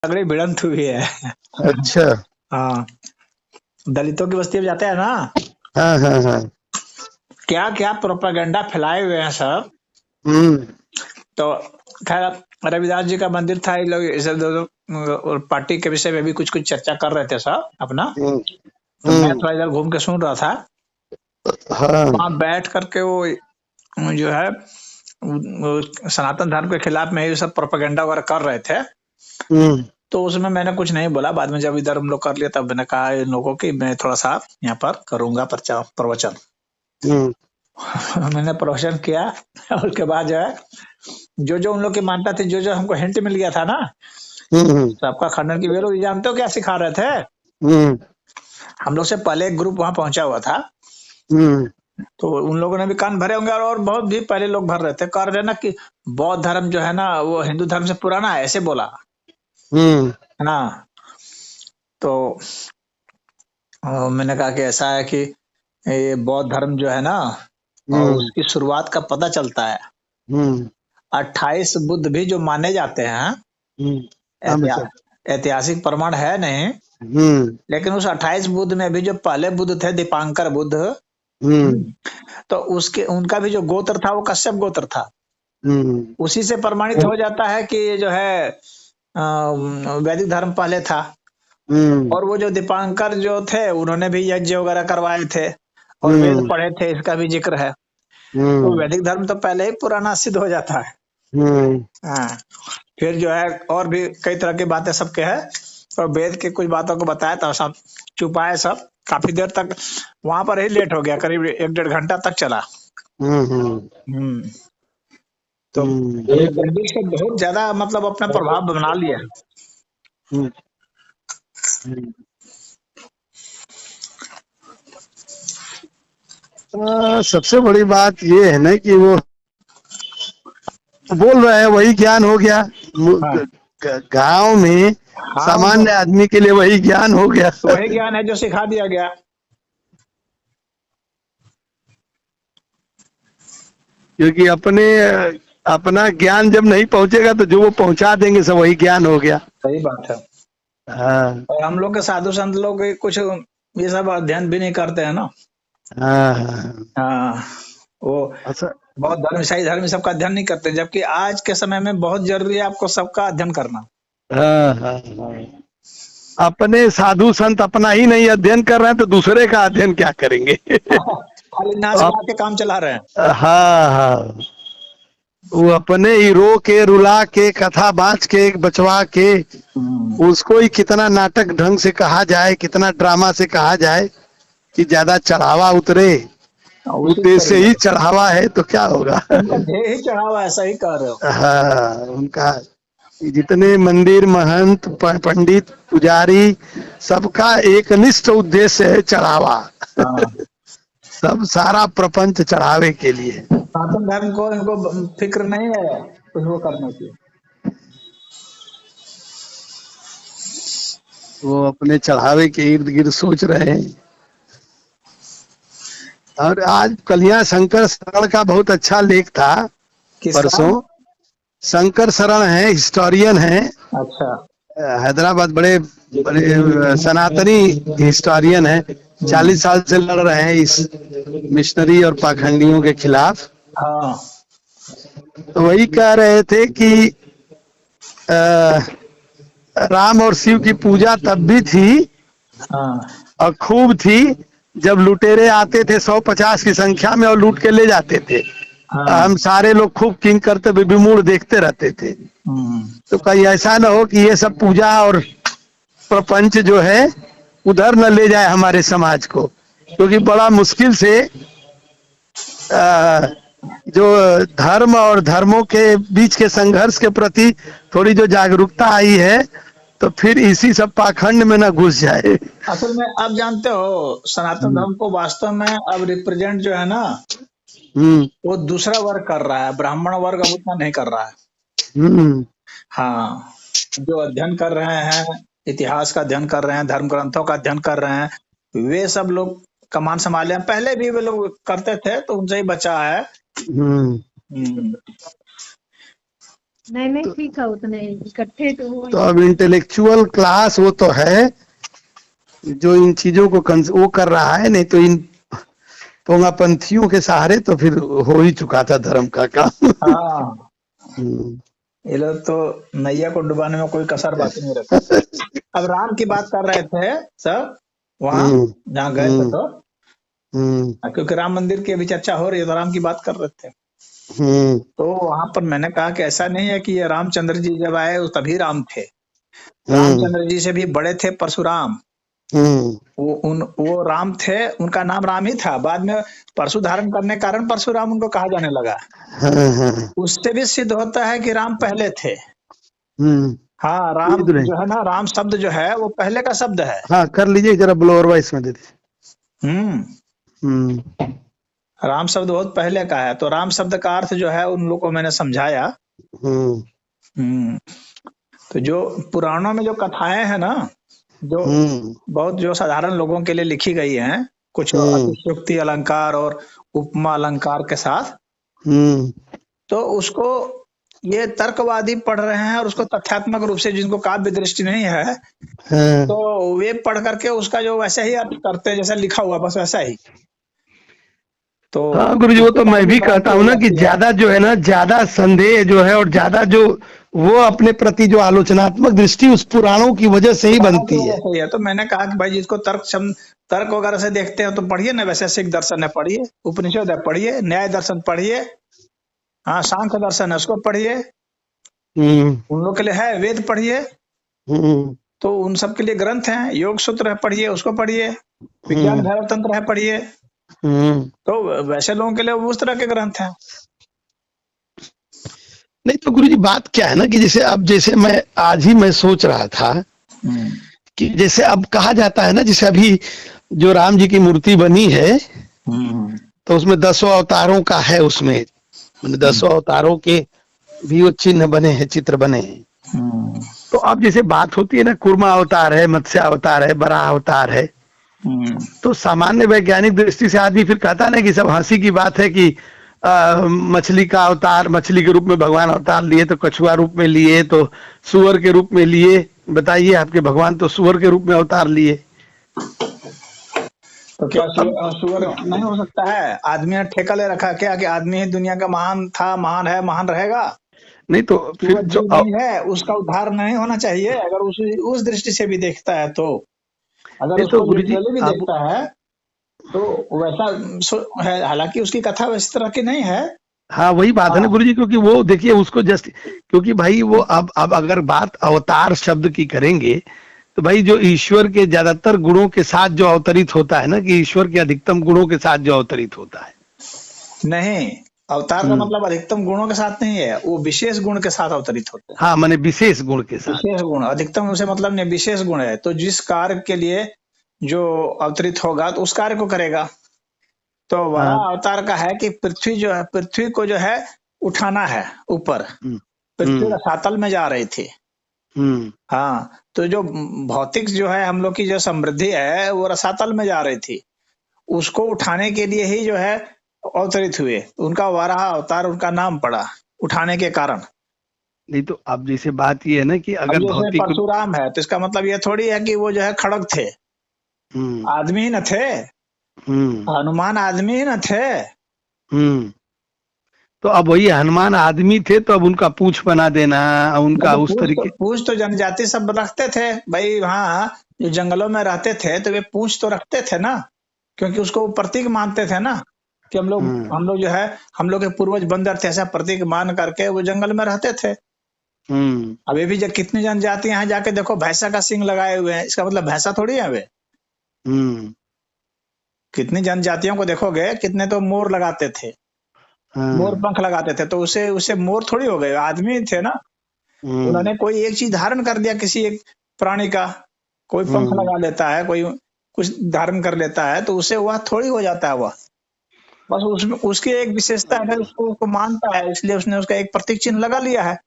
तगड़ी भिड़ंत हुई है। अच्छा। हाँ, दलितों की बस्ती में जाते हैं ना, हाँ हाँ हाँ। क्या क्या प्रोपेगेंडा फैलाए हुए हैं सब। हम्म तो खैर, रविदास जी का मंदिर था, ये लोग इसे और पार्टी के विषय में भी कुछ कुछ चर्चा कर रहे थे सब अपना। हम्म तो मैं हम्म, थोड़ा इधर घूम के सुन रहा था। हाँ। वहां बैठ करके वो जो है सनातन धर्म के खिलाफ में ये सब प्रोपेगेंडा वगैरह कर रहे थे। हम्म तो उसमें मैंने कुछ नहीं बोला, बाद में जब इधर हम लोग कर लिया तब मैंने कहा इन लोगों की मैं थोड़ा सा यहाँ पर करूंगा प्रवचन। हम्म मैंने प्रवचन किया। और उसके बाद जो है, जो जो उन लोग की मान्यता थी, जो जो हमको हिंट मिल गया था ना, हम्म सबका खंडन की। वे लोग जानते हो क्या सिखा रहे थे? हम्म हम लोग से पहले एक ग्रुप वहां पहुंचा हुआ था। हम्म तो उन लोगों ने भी कान भरे होंगे, और बहुत भी पहले लोग भर रहे थे। कह रहे ना कि बौद्ध धर्म जो है ना वो हिंदू धर्म से पुराना है, ऐसे बोला। हम्म हाँ। तो मैंने कहा कि ऐसा है कि ये बौद्ध धर्म जो है ना, और हम्म उसकी शुरुआत का पता चलता है। हम्म 28 बुद्ध भी जो माने जाते हैं, हम्म, हाँ ऐतिहा- बेटा। ऐतिहासिक प्रमाण है नहीं, हम्म लेकिन उस 28 बुद्ध में भी जो पहले बुद्ध थे, दीपांकर बुद्ध, हम्म तो उसके उनका भी जो गोत्र था वो कश्यप गोत्र था। हम्म उसी से प्रमाणित हो जाता है कि ये जो है वैदिक धर्म पहले था। हम्म और वो जो दीपांकर जो थे उन्होंने भी यज्ञ वगैरह करवाए थे और वेद हम्म पढ़े थे, इसका भी जिक्र है। तो हम्म वैदिक धर्म तो पहले ही पुराना सिद्ध हो जाता है। हम्म हाँ। फिर जो है और भी कई तरह की बातें सबके है। और वेद के कुछ बातों को बताया तो सब छुपाए सब। काफी देर तक वहां पर ही लेट हो गया, करीब 1 डेढ़ घंटा तक चला। हम्म हम्म। तो हम्म जगदीश से बहुत ज्यादा मतलब अपना प्रभाव बना लिया। हम्म हम्म। सबसे बड़ी बात ये है ना कि वो बोल रहे हैं वही ज्ञान हो गया। हाँ गांव में हाँ, उनको सामान्य आदमी के लिए वही ज्ञान हो गया। वही ज्ञान है जो सिखा दिया गया। क्योंकि अपना ज्ञान जब नहीं पहुंचेगा तो जो वो पहुंचा देंगे सब वही ज्ञान हो गया। सही बात है। हाँ और हम लोग के साधु संत लोग कुछ ये सब अध्ययन भी नहीं करते हैं ना। हाँ हाँ। हाँ। वो अच्छा। बहुत धर्म, ईसाई धर्म, सबका अध्ययन नहीं करते, जबकि आज के समय में बहुत जरूरी है आपको सबका अध्ययन करना। हाँ हाँ हाँ। अपने साधु संत अपना ही नहीं अध्ययन कर रहे हैं तो दूसरे का अध्ययन क्या करेंगे। खाली नाच आप गा के काम चला रहे हैं। हाँ हाँ। वो अपने ही रो के रुला के कथा बाँच के बचवा के हम्म। उसको ही कितना नाटक ढंग से कहा जाए, कितना ड्रामा से कहा जाए कि ज्यादा चढ़ावा उतरे। और उसी उद्देश्य तरीके ही से चढ़ावा है तो क्या होगा। उनका ध्येय ही चढ़ावा है, सही कह रहे हो। हाँ उनका जितने मंदिर महंत पंडित पुजारी सबका एक निष्ठ उद्देश्य है चढ़ावा। हाँ। सब सारा प्रपंच चढ़ावे के लिए। सनातन धर्म को इनको फिक्र नहीं है कुछ वो करने की। वो अपने चढ़ावे के इर्द गिर्द सोच रहे हैं। और आज कलिया शंकर शरण का बहुत अच्छा लेख था किसका? परसों। शंकर शरण है, हिस्टोरियन है, अच्छा। हैदराबाद, बड़े बड़े सनातनी हिस्टोरियन है। हम्म। 40 साल से लड़ रहे हैं इस मिशनरी और पाखंडियों के खिलाफ। हाँ तो वही कह रहे थे कि अ, राम और शिव की पूजा तब भी थी हाँ और खूब थी जब लुटेरे आते थे 150 की संख्या में और लूट के ले जाते थे। हाँ। हम सारे लोग खूब किंग करते हुए विमूढ़ देखते रहते थे। हम्म। तो कहीं ऐसा ना हो कि ये सब पूजा और प्रपंच जो है उधर न ले जाए हमारे समाज को। क्योंकि बड़ा मुश्किल से अ, जो धर्म और धर्मों के बीच के संघर्ष के प्रति थोड़ी जो जागरूकता आई है तो फिर इसी सब पाखंड में न घुस जाए। असल में आप जानते हो, सनातन हम्म धर्म को वास्तव में अब रिप्रेजेंट जो है ना, हम्म वो दूसरा वर्ग कर रहा है। ब्राह्मण वर्ग अब उतना नहीं कर रहा है। हम्म हाँ। जो अध्ययन कर रहे हैं, इतिहास का अध्ययन कर रहे हैं, धर्म ग्रंथों का अध्ययन कर रहे हैं, वे सब लोग कमान संभाले हैं। पहले भी वे लोग करते थे तो उनसे ही बचा है। हम्म। हम्म। नहीं नहीं तो, ठीक है, उतने इकट्ठे तो हो तो अब इंटेलेक्चुअल क्लास वो तो है जो इन चीजों को वो कर रहा है, नहीं तो इन पोंगापंथियों के सहारे तो फिर हो ही चुका था धर्म का काम। हाँ, हम्म। ये लोग तो नैया को डुबाने में कोई कसर बाकी नहीं रखते। अब राम की बात कर रहे थे सब वहां हम्म। जहाँ गए थे हम्म। तो, हम्म। क्योंकि राम मंदिर की अभी चर्चा हो रही है तो राम की बात कर रहे थे। हम्म। तो वहां पर मैंने कहा कि ऐसा नहीं है कि ये रामचंद्र जी जब आए वो तभी राम थे। हम्म। रामचंद्र जी से भी बड़े थे परशुराम। हम्म। वो राम थे, उनका नाम राम ही था। बाद में परशु धारण करने के कारण परशुराम उनको कहा जाने लगा। हाँ हाँ। उससे भी सिद्ध होता है कि राम पहले थे। हम्म। हाँ, राम ये तो नहीं। जो है ना, राम शब्द जो है वो पहले का शब्द है। हाँ कर लीजिए जरा ब्लोअर वॉइस में दे दीजिए। हम्म हम्म। राम शब्द बहुत पहले का है। तो राम शब्द का अर्थ जो है उन लोगों को मैंने समझाया। हम्म। हम्म तो जो पुराणों में जो कथाएं हैं ना, जो हम्म। बहुत जो साधारण लोगों के लिए लिखी गई हैं, कुछ हम्म। अतिशयोक्ति अलंकार और उपमा अलंकार के साथ, हम्म। तो उसको ये तर्कवादी पढ़ रहे हैं और उसको तथ्यात्मक रूप से, जिनको काव्य दृष्टि नहीं है, हाँ। तो वे पढ़ करके उसका जो वैसे ही अर्थ करते हैं जैसा लिखा हुआ, बस वैसा ही। तो हाँ गुरु जी, वो इसके तो कारण मैं भी भी कहता भ्रांति हो हूँ ना कि जाती है। ज्यादा जो है ना, ज्यादा संदेह जो है और ज्यादा जो वो अपने प्रति जो आलोचनात्मक दृष्टि उस पुराणों की वजह से ही पुराणों की बनती वजह है। से ही है। तो मैंने कहा कि भाई जिसको तर्क वगैरह से देखते हैं तो पढ़िए ना, वैशेषिक दर्शन है पढ़िए, उपनिषद है पढ़िए, न्याय दर्शन पढ़िए, हाँ सांख्य दर्शन है उसको पढ़िए, हम्म। उन लोग के लिए है वेद पढ़िए। हम्म। तो उन सब के लिए ग्रंथ हैं, योग सूत्र है पढ़िए, उसको पढ़िए, विज्ञान हम्म। भैरव तंत्र है पढ़िए। हम्म। तो वैसे लोगों के लिए उस तरह के ग्रंथ हैं। नहीं तो गुरु जी बात क्या है ना कि जैसे अब जैसे मैं आज ही मैं सोच रहा था हम्म कि जैसे अब कहा जाता है ना, जैसे अभी जो राम जी की मूर्ति बनी है हम्म तो उसमें 10 अवतारों का है, उसमें मैंने 10 अवतारों के भी वो चिन्ह बने हैं, चित्र बने हैं। हम्म तो अब जैसे बात होती है ना, कुर्मा अवतार है, मत्स्य अवतार है, बराह अवतार है, हम्म तो सामान्य वैज्ञानिक दृष्टि से आदमी फिर कहता है ना कि सब हंसी की बात है कि मछली का अवतार, मछली के रूप में भगवान अवतार लिए, तो कछुआ रूप में लिए, तो सुअर के रूप में लिए। बताइए, आपके भगवान तो सुअर के रूप में अवतार लिए। तो तो क्या अब सुअर नहीं हो सकता है? आदमी ने ठेका ले रखा क्या कि आदमी ही दुनिया का महान था, महान है, महान रहेगा? नहीं तो फिर सुअर जो जीव नहीं है, उसका उद्धार नहीं होना चाहिए अगर उस दृष्टि से भी देखता है तो। अगर नहीं तो उसको गुरु जी लिटरली भी अब देखता है तो वैसा है। हालांकि उसकी कथा इस तरह की नहीं है। हाँ वही बात है ना हाँ गुरु जी, क्योंकि वो देखिए उसको जस्ट, क्योंकि भाई वो अब अगर बात अवतार शब्द की करेंगे तो भाई जो ईश्वर के ज्यादातर गुणों के साथ जो अवतरित होता है ना, कि ईश्वर के अधिकतम गुणों के साथ जो अवतरित होता है। नहीं, अवतार का हम्म। मतलब अधिकतम गुणों के साथ नहीं है, वो विशेष गुण के साथ अवतरित होते हैं। हाँ माने विशेष गुण के साथ। विशेष गुण, अधिकतम से मतलब नहीं, विशेष गुण है। तो जिस कार्य के लिए जो अवतरित होगा तो उस कार्य को करेगा। तो हाँ। वराह अवतार का है कि पृथ्वी जो है, पृथ्वी को जो है उठाना है ऊपर। हम्म। पृथ्वी हम्म। रसातल में जा रही थी। हम्म। हाँ, तो जो भौतिक जो है हम लोग की जो समृद्धि है वो रसातल में जा रही थी। उसको उठाने के लिए ही जो है अवतरित हुए। उनका वराह अवतार उनका नाम पड़ा, उठाने के कारण। नहीं तो अब जैसे बात ये है ना कि अब अगर जैसे भौतिक। परशुराम है तो इसका मतलब ये थोड़ी है कि वो जो है खड़ग थे, हम्म। आदमी ही न थे। हम्म। हनुमान आदमी ही न थे। हम्म। तो अब वही हनुमान आदमी थे तो अब उनका पूंछ बना देना, नहीं उनका तो उस तरीके। पूछ तो जनजाति सब रखते थे भाई। हाँ, जो जंगलों में रहते थे तो वे पूछ तो रखते थे ना, क्योंकि उसको वो प्रतीक मानते थे ना कि हम्म। हम लोग जो है, हम लोग के पूर्वज बंदर थे, ऐसा प्रतीक मान करके वो जंगल में रहते थे। हम्म। अभी भी जब कितनी जनजातियां हैं जाके देखो, भैंसा का सींग लगाए हुए हैं, इसका मतलब भैंसा थोड़ी है वे। हम्म। कितनी जनजातियों को देखोगे, कितने तो मोर लगाते थे, मोर हाँ। पंख लगाते थे, तो उसे उसे मोर थोड़ी हो गए, आदमी थे ना। हम्म। उन्होंने कोई एक चीज धारण कर दिया किसी एक प्राणी का। कोई पंख हम्म। लगा लेता है, कोई कुछ धारण कर लेता है, तो उसे वह थोड़ी हो जाता है वह। बस उसमें उसकी एक विशेषता है, उसको मानता है, इसलिए उसने उसका एक प्रतीक चिन्ह लगा लिया है।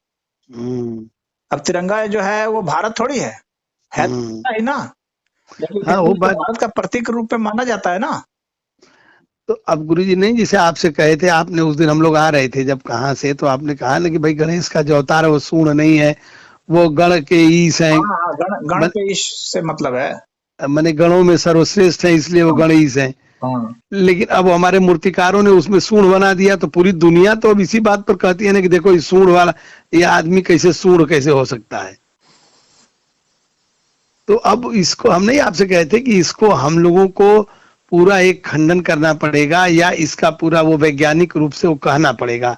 हम्म। अब तिरंगा जो है वो भारत थोड़ी है हम्म। तो ही ना, लेकिन फिर हाँ भी वो उसको बात। भारत का प्रतीक रूप में माना जाता है ना। तो अब गुरुजी नहीं, जैसे आपसे कहे थे, आपने उस दिन हम लोग आ रहे थे जब कहाँ से, तो आपने कहा ना कि भाई गणेश का जो अवतार है वो सूर्ण नहीं है, वो गण के ईश है। हाँ हाँ, गण गण के ईश से मतलब है। माने गणों में सर्वश्रेष्ठ है, इसलिए वो गणेश है। हाँ लेकिन अब हमारे मूर्तिकारों ने उसमें सूर्ण बना दिया, तो पूरी दुनिया तो अब इसी बात पर कहती है ना कि देखो ये सूर्ण वाला, ये आदमी कैसे सूर्ण कैसे हो सकता है। तो अब इसको हम नहीं आपसे कहते कि इसको हम लोगों को पूरा एक खंडन करना पड़ेगा, या इसका पूरा वो वैज्ञानिक रूप से वो कहना पड़ेगा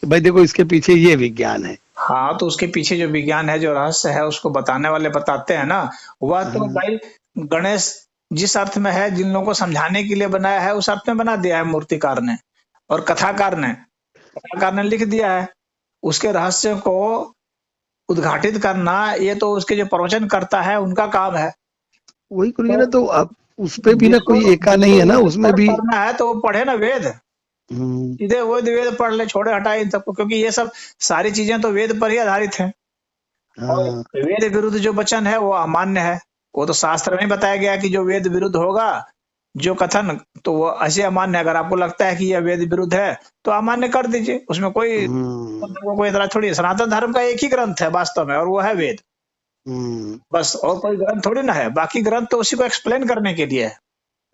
कि भाई देखो इसके पीछे ये विज्ञान है। हाँ, तो उसके पीछे जो विज्ञान है, जो रहस्य है, उसको बताने वाले बताते हैं ना। वह तो हाँ, भाई गणेश जिस अर्थ में है, जिन लोगों को समझाने के लिए बनाया है, उस अर्थ में बना दिया है मूर्तिकार ने और कथाकार ने लिख दिया है। उसके रहस्य को उद्घाटित करना, ये तो उसके जो प्रवचन करता है उनका काम है। वही गुरुजी तो ना, तो अब उस पे भी ना जिसको कोई एका नहीं जिसको है ना, वेद उसमें पर भी। पढ़ना है तो वो पढ़े ना वेद, हम्म, सीधे वो वेद पढ़ ले, छोड़े हटाए इन सबको, क्योंकि ये सब सारी चीजें तो वेद पर ही आधारित हैं। और हाँ, वेद विरुद्ध जो वचन है वो अमान्य है। वो तो शास्त्र में बताया गया कि जो वेद विरुद्ध होगा, जो कथन, तो वो ऐसे अमान्य है। अगर आपको लगता है कि यह वेद विरुद्ध है तो अमान्य कर दीजिए, उसमें कोई हम्म, कोई इतना थोड़ी है। सनातन धर्म का एक ही ग्रंथ है वास्तव में, और वो है वेद। हम्म। बस, और कोई ग्रंथ थोड़ी ना है, बाकी ग्रंथ तो उसी को एक्सप्लेन करने के लिए है।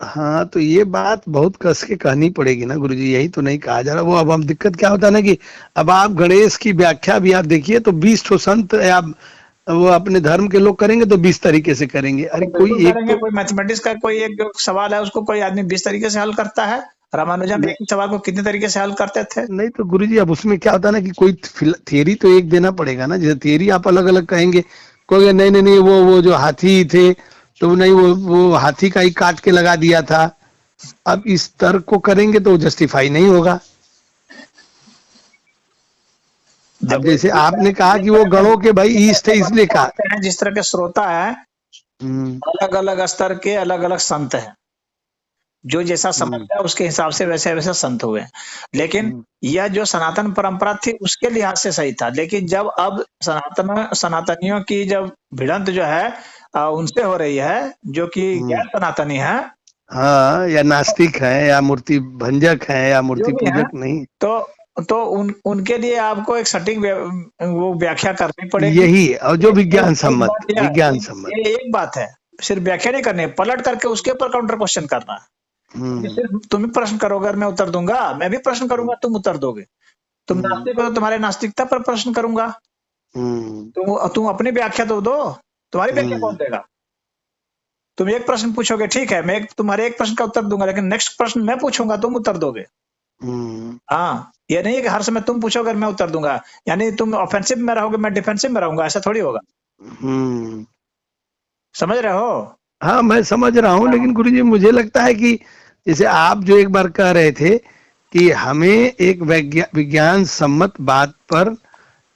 हाँ, तो ये बात बहुत कस के कहनी पड़ेगी ना गुरुजी, यही तो नहीं कहा जा रहा। वो अब हम दिक्कत क्या होता है ना कि अब आप गणेश की व्याख्या भी आप देखिए तो 20 ठो संत या वो अपने धर्म के लोग करेंगे तो 20 तरीके से करेंगे। अरे तो बिल्कुल कोई एक करेंगे। तो कोई मैथमेटिक्स का कोई एक जो सवाल है, उसको कोई आदमी 20 तरीके से हल करता है। रामानुजन नहीं, एक ही सवाल को कितने तरीके से हल करते थे। नहीं तो गुरुजी अब उसमें क्या होता है ना कि कोई थियरी तो एक देना पड़ेगा ना। जैसे थियरी आप अलग अलग कहेंगे, कोई नहीं नहीं नहीं वो जो हाथी थे, तो नहीं वो हाथी का ही काट के लगा दिया था। अब इस तर्क को करेंगे तो जस्टिफाई नहीं होगा। अब देखो, जैसे आपने कहा कि वो गणों के भाई ईस्ट थे इसलिए कहा। जिस तरह के श्रोता है, हम्म, अलग अलग स्तर के अलग अलग संत हैं। जो जैसा हम्म, समझता है उसके हिसाब से वैसे वैसे संत हुए। लेकिन हम्म, यह जो सनातन परंपरा थी उसके लिहाज से सही था। लेकिन जब अब सनातनियों की जब भिड़ंत जो है उनसे हो रही है, जो कि हम्म। गैर सनातनी है, हाँ, या नास्तिक है या मूर्ति भंजक है या जो मूर्ति भी है, पूजक नहीं। तो उनके लिए आपको एक सटीक वो व्याख्या करनी पड़ेगी। यही, और जो विज्ञान एक सम्मत, बात यह विज्ञान सम्मत। ये एक बात है, सिर्फ व्याख्या नहीं करनी है, पलट करके उसके ऊपर काउंटर क्वेश्चन करना है। हम्म, सिर्फ तुम ही प्रश्न करोगे और मैं उत्तर दूंगा, मैं भी प्रश्न करूंगा, तुम उत्तर दोगे। तुम हम्म, नास्तिक हो तो तुम्हारे नास्तिकता पर प्रश्न करूंगा। हम्म, तुम अपनी व्याख्या तो दो, तुम्हारी व्याख्या कौन हम्म, देगा। तुम एक प्रश्न पूछोगे, ठीक है, मैं तुम्हारे एक प्रश्न का उत्तर दूंगा, लेकिन नेक्स्ट प्रश्न मैं पूछूंगा, तुम उत्तर दोगे। हम्म, हाँ, ये नहीं है कि हर समय तुम पूछोगे और मैं उत्तर दूंगा, यानी तुम ऑफेंसिव में रहोगे, मैं डिफेंसिव में रहूंगा, ऐसा थोड़ी होगा। हम्म। समझ रहे हो। हाँ, मैं समझ रहा हूँ, लेकिन गुरुजी मुझे लगता है कि जैसे आप जो एक बार कह रहे थे कि हमें एक विज्ञान सम्मत बात पर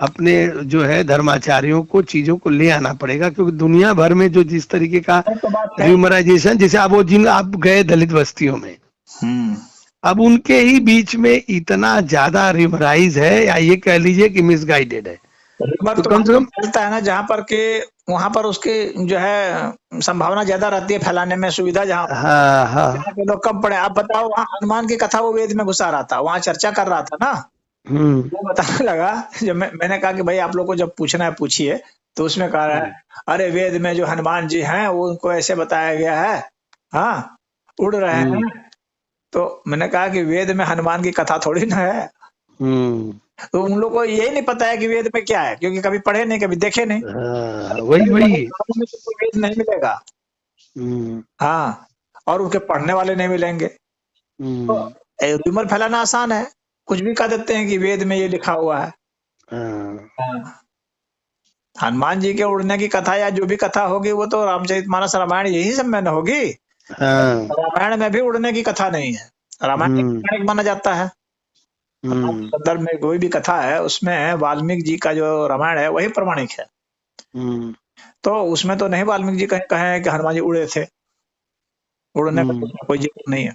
अपने जो है धर्माचार्यों को चीजों को ले आना पड़ेगा, क्योंकि दुनिया भर में जो जिस तरीके का तो बात है। ह्यूमराइजेशन, जैसे आप वो जिन आप गए दलित बस्तियों में, हम्म। अब उनके ही बीच में इतना ज्यादा ह्यूमराइज है, या ये कह लीजिए कि मिसगाइडेड है। रिमर तो तो कम से कम, फैलता है ना जहां पर के, वहां पर उसकी जो है संभावना ज्यादा रहती है फैलाने में, सुविधा जहां हाँ, हाँ, जहाँ के लोग कम पड़े। आप बताओ, वहां हनुमान की कथा वो वेद में घुसा रहा था, वहां चर्चा कर रहा था ना। हम्म, वो बताने लगा, जब मैंने कहा कि भाई आप लोग को जब पूछना है पूछिए, तो उसमें कह रहा है, अरे वेद में जो हनुमान जी हैं वो उनको ऐसे बताया गया है, हाँ, उड़ रहे हम्म, हैं। तो मैंने कहा कि वेद में हनुमान की कथा थोड़ी ना है। हम्म, तो उन लोग को यही नहीं पता है कि वेद में क्या है, क्योंकि कभी पढ़े नहीं, कभी देखे नहीं। हाँ, वही बड़े बड़े वही। ग्रंथों में तुमको वेद नहीं मिलेगा। हम्म, हाँ, और उनके पढ़ने वाले नहीं मिलेंगे। तो हम्म, र्यूमर फैलाना आसान है, कुछ भी कह देते हैं कि वेद में ये लिखा हुआ है। हाँ, हाँ। हनुमान जी के उड़ने की कथा या जो भी कथा होगी वो तो रामचरितमानस रामायण यही सब में न होगी। हाँ, रामायण में भी उड़ने की कथा नहीं है। रामायण एक हम्म, पौराणिक माना जाता है। रामायण के हम्म, संदर्भ में कोई भी कथा है, उसमें वाल्मीकि जी का जो रामायण है वही प्रमाणिक है। हम्म, तो उसमें तो नहीं वाल्मीकि जी कहे कहे हैं कि हनुमान जी उड़े थे। उड़ने का हम्म, उसमें कोई जिक्र नहीं है।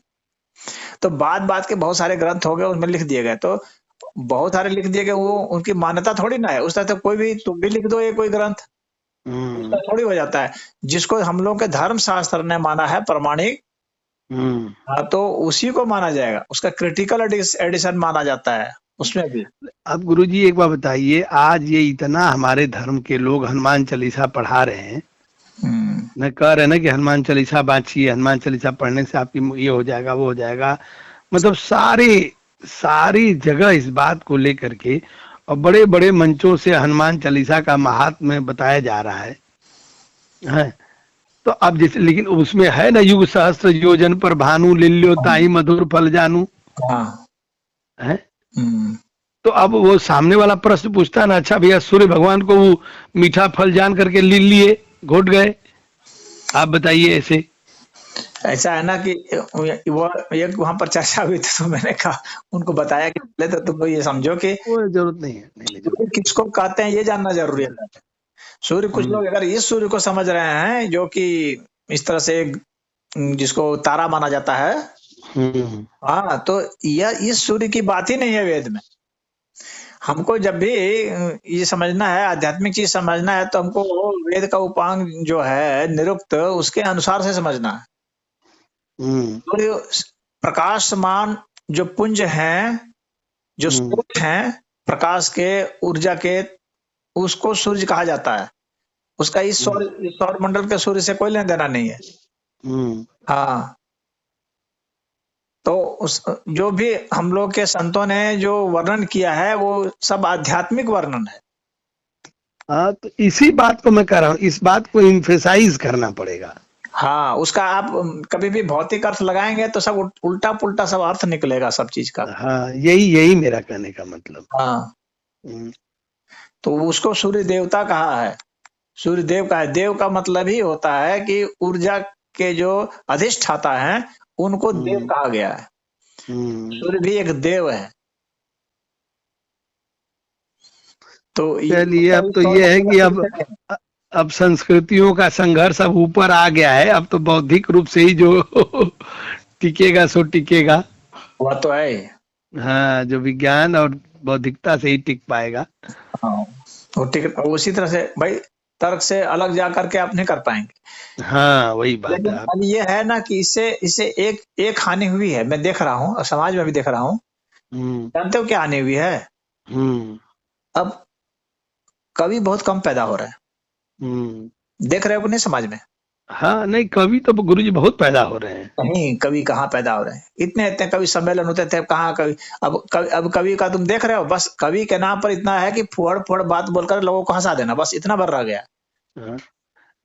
तो बात बात के बहुत सारे ग्रंथ हो गए, उसमें लिख दिए गए, तो बहुत सारे लिख दिए गए, वो उनकी मान्यता थोड़ी ना है। उस तरह से कोई भी तुम भी लिख दो ये कोई ग्रंथ, उसका हम्म, थोड़ी हो जाता है। जिसको हम लोग के धर्म शास्त्र ने माना है प्रमाणिक, हाँ, तो उसी को माना जाएगा, उसका क्रिटिकल एडिशन माना जाता है उसमें भी। अब गुरुजी एक बात बताइए, आज ये इतना हमारे धर्म के लोग हनुमान चालीसा पढ़ा रहे हैं, न कह रहे ना कि हनुमान चालीसा बांचिए, हनुमान चालीसा पढ़ने से आपकी ये हो जाएगा वो हो जाएगा, मतलब सारी जगह इस बात को लेकर के और बड़े बड़े मंचों से हनुमान चालीसा का महात्म्य बताया जा रहा है। तो अब जैसे, लेकिन उसमें है ना, युग सहस्त्र योजन पर भानु लिल्यो ताई मधुर फल जानू हाँ। है। तो अब वो सामने वाला प्रश्न पूछता है ना, अच्छा भैया सूर्य भगवान को वो मीठा फल जान करके ले लिए, घोट गए, आप बताइए ऐसे। ऐसा है ना कि वो एक वहां पर चर्चा हुई थी, तो मैंने कहा, उनको बताया कि पहले तो तुम ये समझो कि कोई जरूरत नहीं है, नहीं सूर्य किसको कहते हैं ये जानना जरूरी है। सूर्य, कुछ लोग अगर इस सूर्य को समझ रहे हैं जो कि इस तरह से जिसको तारा माना जाता है, हाँ, तो यह इस सूर्य की बात ही नहीं है वेद में। हमको जब भी ये समझना है, आध्यात्मिक चीज समझना है, तो हमको वेद का उपांग जो है निरुक्त, उसके अनुसार से समझना है। सूर्य प्रकाशमान जो पुंज हैं, जो सूर्य हैं प्रकाश के, ऊर्जा के, उसको सूर्य कहा जाता है। उसका इस सौर मंडल के सूर्य से कोई लेना देना नहीं है। हाँ, तो उस जो भी हम लोग के संतों ने जो वर्णन किया है वो सब आध्यात्मिक वर्णन है। हाँ, तो इसी बात को मैं कह रहा हूँ, इस बात को इम्फेसाइज करना पड़ेगा। हाँ, उसका आप कभी भी भौतिक अर्थ लगाएंगे तो सब उल्टा पुल्टा सब अर्थ निकलेगा सब चीज का। हाँ, यही मेरा कहने का मतलब। हाँ, तो उसको सूर्य देवता कहा है, सूर्य देव का है। देव का मतलब ही होता है कि ऊर्जा के जो अधिष्ठाता हैं उनको देव कहा गया है। सूर्य भी एक देव है। तो चलिए, अब तो ये है कि अब संस्कृतियों का संघर्ष अब ऊपर आ गया है, अब तो बौद्धिक रूप से ही जो टिकेगा सो टिकेगा। वह तो है। हाँ, जो विज्ञान और बौद्धिकता से ही टिक पाएगा। हाँ, तो टिक उसी तरह से भाई, तर्क से अलग जा करके आप नहीं कर पाएंगे। हाँ, वही बात लेकिन है। अब ये है ना कि इससे एक हानि हुई है, मैं देख रहा हूँ और समाज में भी देख रहा हूँ। जानते हो क्या हानि हुई है? अब कवि बहुत कम पैदा हो रहे हैं। देख रहे हो कि नहीं समाज में? हाँ, नहीं, कवि तो गुरुजी बहुत पैदा हो रहे हैं। नहीं, कवि कहाँ पैदा हो रहे हैं? इतने कवि सम्मेलन होते थे, कहाँ कवि। अब कवि का तुम देख रहे हो, बस कवि के नाम पर इतना है कि फुहड़ बात बोलकर लोगों को हंसा देना, बस इतना भर रह गया।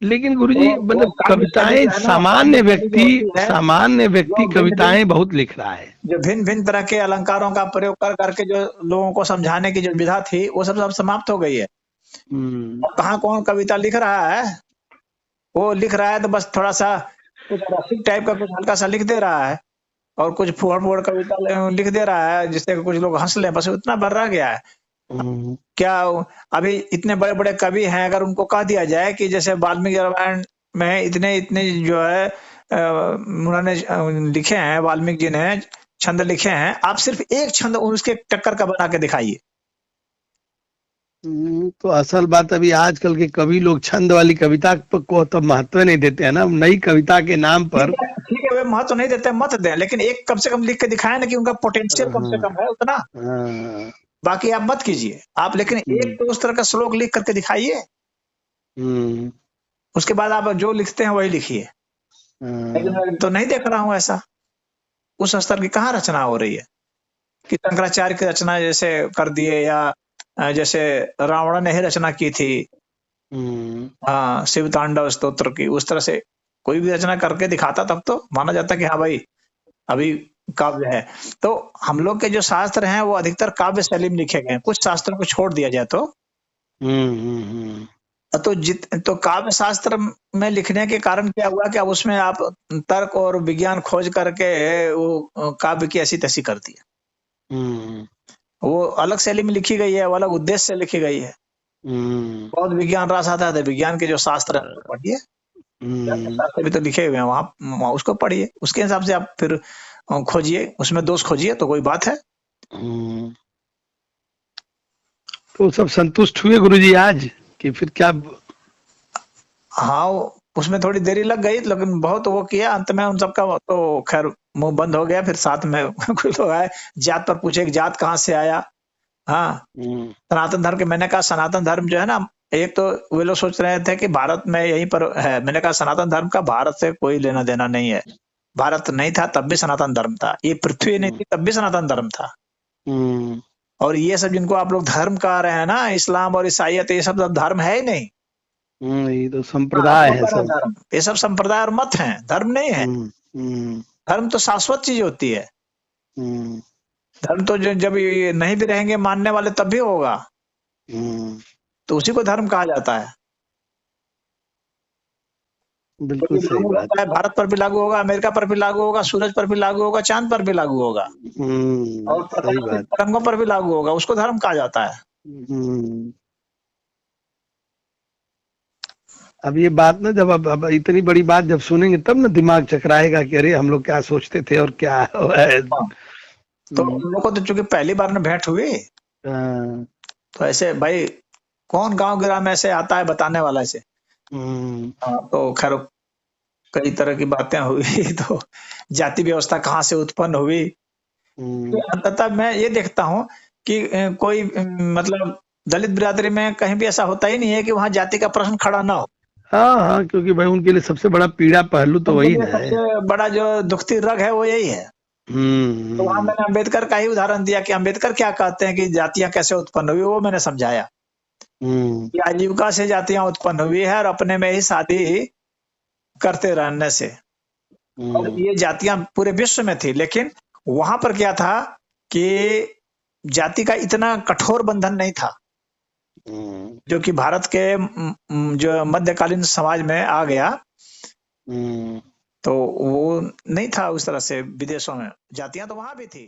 लेकिन गुरुजी मतलब कविताएं सामान्य व्यक्ति कविताएं बहुत लिख रहा है, जो भिन्न भिन्न तरह के अलंकारों का प्रयोग कर करके जो लोगों को समझाने की जो विधा थी वो सब समाप्त हो गई है। कहाँ कौन कविता लिख रहा है? वो लिख रहा है तो बस थोड़ा सा कुछ रसिक टाइप का कुछ हल्का सा लिख दे रहा है और कुछ फुहड़ कविता लिख दे रहा है जिससे कुछ लोग हंस लें, बस उतना भर रह गया है। क्या अभी इतने बड़े बड़े कवि हैं, अगर उनको कह दिया जाए कि जैसे वाल्मीकि रामायण में इतने इतने जो है उन्होंने लिखे हैं, वाल्मीकि जी ने छंद लिखे हैं, आप सिर्फ एक छंद उसके टक्कर का बना के दिखाइए। तो असल बात अभी आजकल के कवि लोग छंद वाली कविता को तो महत्व नहीं देते हैं ना, नई कविता के नाम पर। ठीक है, वे महत्व नहीं देते, मत दें, लेकिन एक कम से कम लिख के दिखाएं ना कि उनका पोटेंशियल कम से कम है उतना। बाकी आप मत कीजिए आप, लेकिन एक तो उस तरह का श्लोक लिख करके दिखाइए। उसके बाद आप जो लिखते हैं वही लिखिए। लेकिन तो नहीं देख रहा हूं ऐसा, उस स्तर की कहाँ रचना हो रही है कि शंकराचार्य की रचना जैसे कर दिए, या जैसे रावण ने ही रचना की थी शिव तांडव स्तोत्र की, उस तरह से कोई भी रचना करके दिखाता तब तो माना जाता कि हाँ भाई अभी काव्य है। तो हम लोग के जो शास्त्र हैं वो अधिकतर काव्य शैली में लिखे गए, कुछ शास्त्रों को छोड़ दिया जाए तो काव्य शास्त्र में लिखने के कारण क्या हुआ कि अब उसमें आप तर्क और विज्ञान खोज करके वो काव्य की ऐसी तैसी कर दिया। वो अलग शैली में लिखी गई है, वो अलग उद्देश्य से लिखी गई है। बहुत विज्ञान रस आता है, विज्ञान के जो शास्त्र है पढ़िए, शास्त्र भी तो लिखे हुए हैं वहां उसको पढ़िए, उसके हिसाब से आप फिर खोजिए, उसमें दोष खोजिए तो कोई बात है। तो सब संतुष्ट हुए गुरुजी आज कि फिर क्या? हाँ, उसमें थोड़ी देरी लग गई, लेकिन बहुत वो किया, अंत में उन सबका तो खैर मुंह बंद हो गया। फिर साथ में कुछ लोग आए, जात पर पूछे कि जात कहाँ से आया। हाँ, सनातन धर्म के। मैंने कहा सनातन धर्म जो है ना, एक तो वे लोग सोच रहे थे कि भारत में यहीं पर है। मैंने कहा सनातन धर्म का भारत से कोई लेना देना नहीं है। भारत नहीं था तब भी सनातन धर्म था, ये पृथ्वी नहीं थी तब भी सनातन धर्म था। और ये सब जिनको आप लोग धर्म कह रहे हैं ना, इस्लाम और ईसाइयत, ये सब धर्म है ही नहीं। ये तो संप्रदाय है सब। धर्म, ये सब संप्रदाय और मत हैं, धर्म नहीं है। धर्म तो शाश्वत चीज होती है। धर्म तो जब ये नहीं भी रहेंगे मानने वाले तब भी होगा, तो उसी को धर्म कहा जाता है। बिल्कुल सही बात है, भारत पर भी लागू होगा, अमेरिका पर भी लागू होगा, सूरज पर भी लागू होगा, चांद पर भी लागू होगा, और सही बात। तरंगों पर भी लागू होगा, उसको धर्म कहा जाता है। अब ये बात ना, जब अब इतनी बड़ी बात जब सुनेंगे तब ना दिमाग चकराएगा कि अरे हम लोग क्या सोचते थे और क्या है। तो उन लोगों को तो चूंकि पहली बार में भेंट हुई, तो ऐसे भाई कौन गांव गिरा में ऐसे आता है बताने वाला ऐसे। तो खैर कई तरह की बातें हुई। तो जाति व्यवस्था कहाँ से उत्पन्न हुई, तो अंततः मैं ये देखता हूँ कि कोई मतलब दलित बिरादरी में कहीं भी ऐसा होता ही नहीं है कि वहां जाति का प्रश्न खड़ा ना हो। हाँ, क्योंकि भाई उनके लिए सबसे बड़ा पीड़ा पहलू तो वही है। सबसे बड़ा जो दुखती रग है वो यही है। तो वहां मैंने अम्बेडकर का ही उदाहरण दिया कि अम्बेडकर क्या कहते हैं कि जातियां कैसे उत्पन्न हुई, वो मैंने समझाया कि आजीविका से जातियां उत्पन्न हुई है और अपने में ही शादी करते रहने से। और ये जातियां पूरे विश्व में थी, लेकिन वहां पर क्या था कि जाति का इतना कठोर बंधन नहीं था जो कि भारत के जो मध्यकालीन समाज में आ गया। तो वो नहीं था उस तरह से। विदेशों में जातियां तो वहां भी थी।